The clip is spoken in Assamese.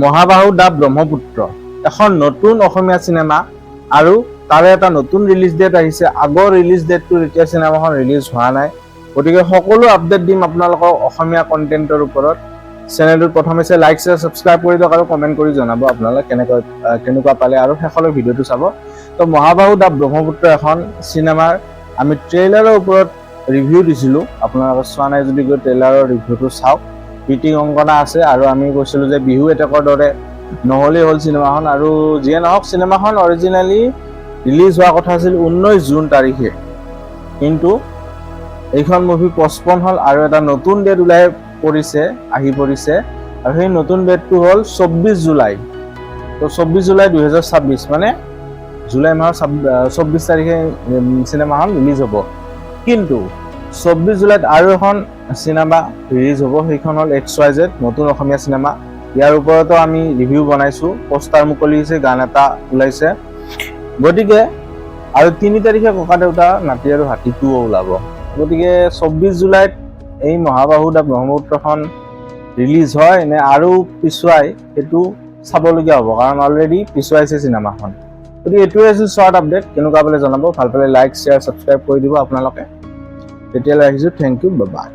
মহাবাহু দা ব্ৰহ্মপুত্ৰ এখন নতুন অসমীয়া সিনেমা আৰু তাৰে এটা নতুন ৰিলিজ ডেট আহিছে আগৰ ৰিলিজ ডেটটো এতিয়া সিনেমাখন ৰিলিজ হোৱা নাই গতিকে সকলো আপডেট দিম আপোনালোকক অসমীয়া কন্টেন্টৰ ওপৰত চেনেলটো প্ৰথমে লাইক শেয়াৰ সাবস্ক্ৰাইব কৰি দিয়ক আৰু কমেন্ট কৰি জনাব আপোনালোকে কেনেকুৱা পালে আৰু শেষলৈ ভিডিওটো চাব তো মহাবাহু দা ব্ৰহ্মপুত্ৰ এখন সিনেমাৰ আমি ট্ৰেইলাৰৰ ওপৰত ৰিভিউ দিছিলো আপোনালোকে চোৱা নাই যদি গৈ ট্ৰেইলাৰৰ ৰিভিউটো চাওক পিটি অংকনা আছে আৰু আমি কৈছিলো যে বিহু এটেকৰ দৰে নহলে হল সিনেমাখন আৰু যিয়ে নহওক সিনেমাখন অৰিজিনালি ৰিলিজ হোৱা কথা আছিল 19 জুন তাৰিখে কিন্তু এইখন মুভি পষ্টপন হল আৰু এটা নতুন ডেট আহি পৰিছে আৰু সেই নতুন ডেটটো হল 24 জুলাই তো 24 জুলাই 2026 মানে জুলাই মাহৰ 24 তাৰিখে সিনেমাখন ৰিলিজ হ'ব কিন্তু 24 জুলাইত আৰু এখন সিনেমা ৰিলিজ হ'ব সেইখন হল XYZ নতুন অসমীয়া সিনেমা ইয়াৰ ওপৰতো আমি ৰিভিউ বনাইছো পোষ্টাৰ মুকলি হৈছে গান এটা ওলাইছে গতিকে আৰু 3 তাৰিখে ককা দেউতা নাতি আৰু হাতীটোও ওলাব গতিকে 24 জুলাইত এই মহাবাহু দা ব্ৰহ্মপুত্ৰখন ৰিলিজ হয় নে আৰু পিছুৱাই এটো চাবলগীয়া হ'ব কাৰণ অলৰেডি পিছুৱাইছে সিনেমাখন গতিকে এটোৱে আছিল শৰ্ট আপডেট কেনেকুৱা পালে জনাব ভাল পালে লাইক শেয়াৰ সাবস্ক্ৰাইব কৰি দিব আপোনালোকে তেতিয়ালৈ আহিছো থ্যাংক ইউ বাই বাই